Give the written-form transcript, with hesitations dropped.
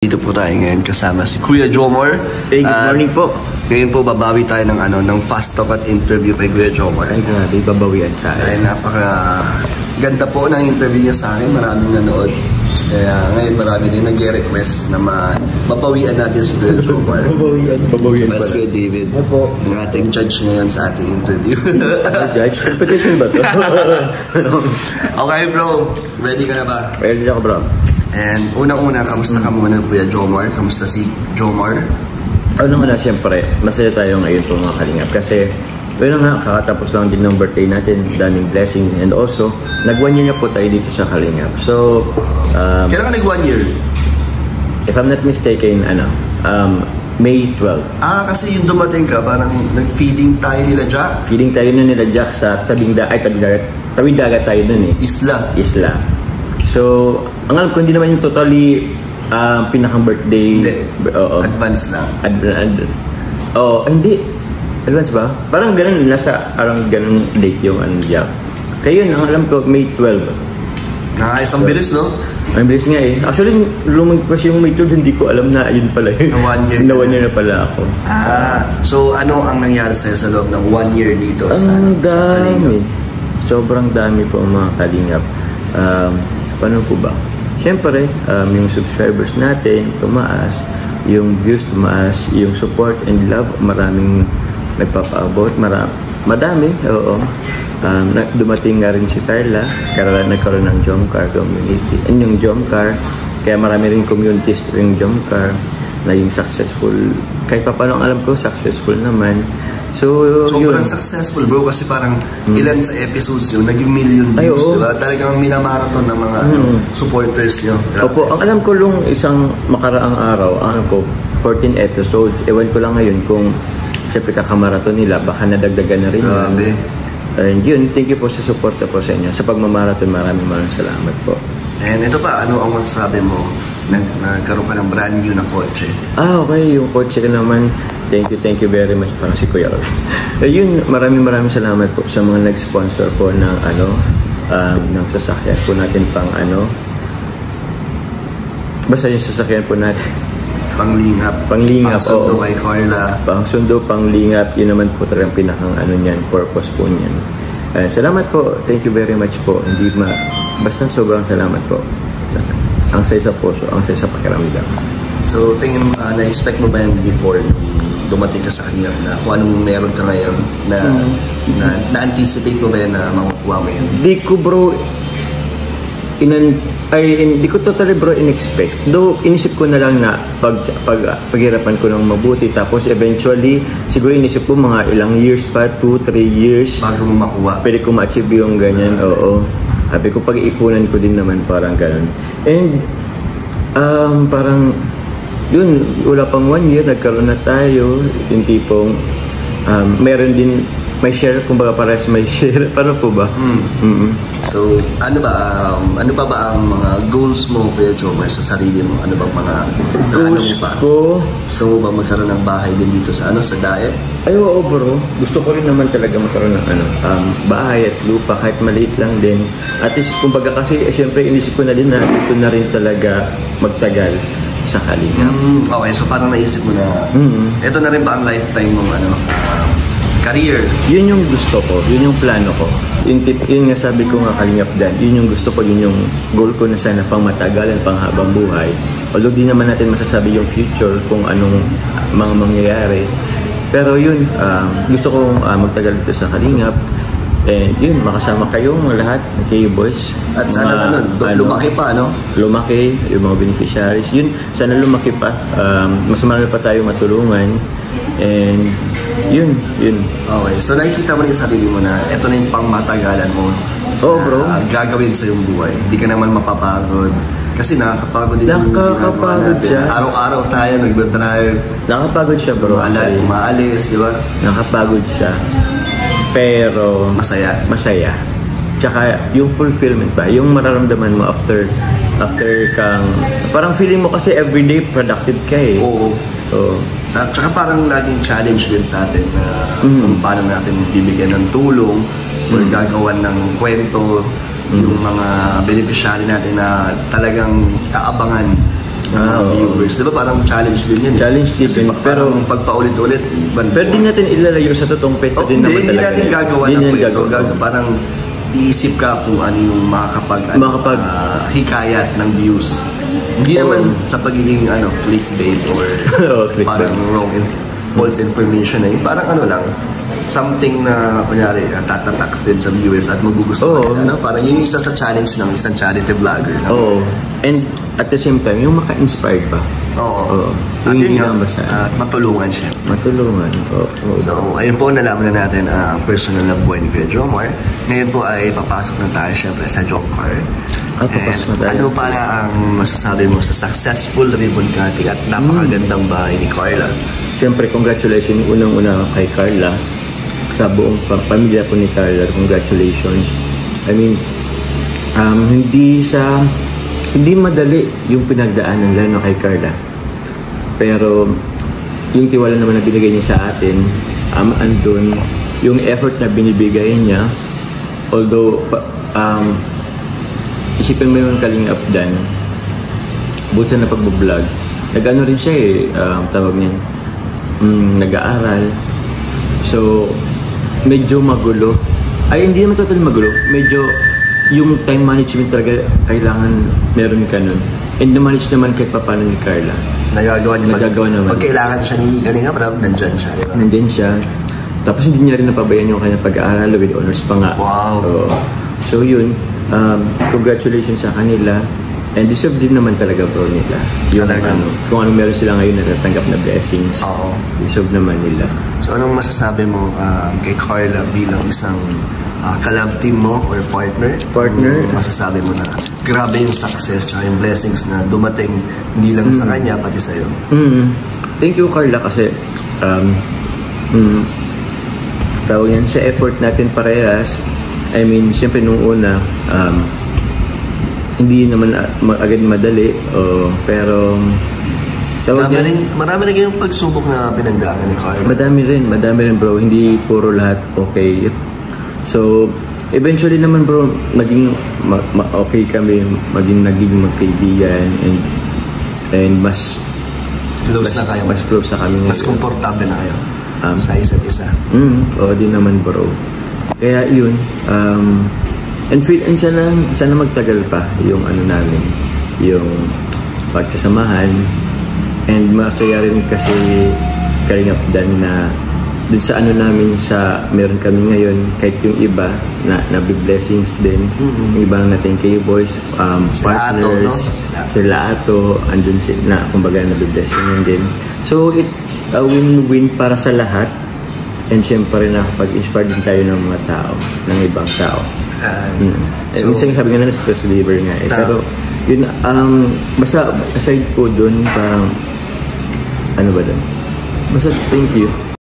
Dito po tayo ngayon kasama si Kuya Jomar. Hey, good morning po. Ngayon po babawi tayo ng fast talk at interview kay Kuya Jomar. Ay grabe, babawian tayo. Ay napaka ganda po ng interview niya sa akin. Maraming nanood. Kaya ngayon marami din nag-request na mapawian natin si Kuya Jomar. Babawian Mas Kuya David, Opo. ang ating judge ngayon sa ating interview. Judge? Competition ba to? Okay bro, ready ka na ba? Ready ako bro. And unang-una, kamusta ka muna Kuya Jomar? Kamusta si Jomar? Ano nga na, siyempre, masaya tayo ngayon po mga kalingap. Kasi, yun nga, kakatapos lang din ng birthday natin, daming blessing. And also, nag-1 year na po tayo dito sa Kalingap. So, kailan ka nag-1 year? If I'm not mistaken, May 12. Kasi yung dumating ka, parang nag-feeding tayo nila Jack. Feeding tayo na nila Jack sa tawid dagat tayo dun eh. Isla. So, ang alam ko, hindi naman yung totally pinakang birthday. Hindi. Oo. Advance lang. Hindi. Advance ba? Parang ganun, nasa parang ganun date yung Jack. Kaya yun, ang alam ko, May 12. Isang bilis, no? Ang bilis nga eh. Actually, lumagpas yung May 12, hindi ko alam na yun pala yun. Na 1 year. Na 1 year na pala ako. So, ano ang nangyari sa'yo sa loob ng 1 year dito sa dami. Sobrang dami po ang mga kalingap. Paano po ba? Siyempre, yung subscribers natin tumaas, yung views tumaas, yung support and love, maraming nagpapaabot, madami, oo. Dumating nga rin si Carla, nagkaroon ng Jomcar community, and yung Jomcar, kaya marami rin communities yung Jomcar, naging successful, kahit pa paano alam ko, successful naman. So sobrang successful bro kasi parang ilan sa episodes nyo naging million views, diba? Talagang minamarathon ng mga supporters nyo. Opo, ang alam ko long isang makaraang araw, ang alam ko 14 episodes. Ewan ko lang ngayon kung siyempre kakamarathon nila, baka nadagdagan na rin. Grabe. And yun, thank you po sa support po sa inyo. Sa pagmamarathon, maraming salamat po. And ito pa, ano ang masasabi mo? Nagkaroon ka ng brand new na kotse. Okay, yung kotse naman. Thank you very much para si Kuya Ors. Yun, maraming salamat po sa mga nag-sponsor po ng ng sasakyan po natin basta yung sasakyan po natin. Panglingap. Pangsundo kay Carla. Pangsundo, panglingap. Yun naman po talagang pinakang niyan, purpose po niyan. Salamat po. Thank you very much po. Basta sobrang salamat po. Ang saya sa puso, ang saya sa pakiramdam. So, tingin na-expect mo ba yan before dumating ka sa Kalingap na kung anong meron ka ngayon na-anticipate mo ba yan na makukuha mo yan? Di ko bro hindi ko totally bro in-expect. Though inisip ko na lang na paghirapan ko ng mabuti, tapos eventually siguro inisip ko mga ilang years pa, 2-3 years bago mo makuha. Pwede ko ma-achieve yung ganyan. Oo. Sabi ko pag-iipunan ko din naman parang ganun. And parang yun, wala pang 1 year, nagkaroon na tayo, yung tipong, meron din, may share, kumbaga parehas may share, paano po ba? So, ano pa ba ang mga goals mo, Kuya Jomar, sa sarili mo? Ano bang mga goals mo pa? Ko? Gusto mo ba magkaroon ng bahay din dito sa diet? Ay, oo bro. Gusto ko rin naman talaga magkaroon ng bahay at lupa, kahit maliit lang din. At least, kumbaga kasi, syempre, inisip ko na din na ito na rin talaga magtagal sa Kalingap. Okay, so parang naisip mo na ito na rin ba ang lifetime mong career? Yun yung gusto ko, yun yung plano ko. Yun nga sabi ko nga Kalingap Dan, yun yung gusto ko, yun yung goal ko na sana pang matagalan, pang habang buhay. Although di naman natin masasabi yung future kung anong mga mangyayari. Pero yun, gusto ko magtagal dito sa Kalingap. And yun, makasama kayong lahat, kayo boys. At sana lumaki pa, no? Lumaki, yung mga beneficiaries. Yun, sana lumaki pa. Mas marami pa tayo matulungan. And yun. Okay, so nakikita mo rin yung sarili mo na ito na yung pangmatagalan mo. Oo, bro. Gagawin sa yung buhay. Hindi ka naman mapapagod. Kasi nakakapagod din yung nakakapagod siya. Araw-araw tayo nag-drive. Nakakapagod siya, bro. Umaalis, di ba? Nakakapagod siya. Pero masaya. Tsaka yung fulfillment ba, yung mararamdaman mo after kang parang feeling mo kasi everyday productive ka eh. Oo. At tsaka parang laging challenge din sa atin na kung paano natin bibigyan ng tulong or gagawan ng kwento yung mga beneficiary natin na talagang aabangan ng mga viewers. Diba parang challenge din yun? Challenge din Kasi yun, pero pagpaulit-ulit. pero di natin ilalayo sa totoong pet din naman hindi talaga. natin gagawa ng kwento. Parang iisip ka kung ano yung hikayat ng views. Hindi naman sa pagiging clickbait or parang false information na yun. Parang lang, something na kunyari tatatax din sa viewers at magugustuhan nila. Parang yun yung isa sa challenge ng isang charity vlogger. And at the same time, yung maka-inspired ba? At yun nga, at matulungan siya. So, ayun po, nalaman na natin ang personal na buhay ni Kuya Jomar. Ngayon po ay papasok na tayo syempre sa joke card. Ano pala ang masasabi mo sa successful ribbon cutting at napakagandang bahay ni Carla? Syempre, congratulations unang-una kay Carla. Sa buong pamilya po ni Carla, congratulations. I mean, hindi madali yung pinagdaanan lalo kay Carla. Pero yung tiwala naman na binigay niya sa atin, andun yung effort na binibigay niya. Although, isipin mo yung Kalingap Dan, buta na pagbablog, nag-ano rin siya tawag niyan, nag-aaral. So, medyo magulo. Ay, hindi naman totally magulo. Medyo yung time management talaga kailangan meron ka nun. And na-manage naman kahit paano ni Carla. Nagagawa naman. Pag kailangan siya ni Kalingap, nandyan siya. Diba? Nandyan siya. Tapos hindi niya rin napabayan yung kanyang pag-aaral with honors pa nga. Wow! So yun, congratulations sa kanila. And deserve din naman talaga bro nila. Yung kung anong meron sila ngayon natatanggap na blessings. Deserve naman nila. So anong masasabi mo kay Carla bilang isang collab team mo or partner? Masasabi mo na grabe yung success at yung blessings na dumating hindi lang sa kanya pati sa'yo. Thank you Carla kasi tawag yan sa effort natin parehas. I mean, siyempre nung una hindi naman agad madali, pero marami na yung pagsubok na pinagdaanan ni Carla. Madami rin bro, hindi puro lahat okay. So eventually naman bro, naging okay kami, naging magkaibigan and mas close na kayo. Mas close na kami. Mas komportable na kayo sa isa't isa. Di naman bro. Kaya yun, and sana magtagal pa yung namin, yung pagsasamahan. And masaya rin kasi Kalingap Dan na dun sa namin meron kami ngayon, kahit yung iba na blessings din. Yung iba natin kayo boys, partners, sila Ato, andun na kumbaga nabiblessing din. So it's a win-win para sa lahat. And syempre nakapag-inspire din tayo ng mga tao, ng ibang tao. Minsan sabi nga na stress reliever nga pero yun, basta aside po dun, parang basta thank you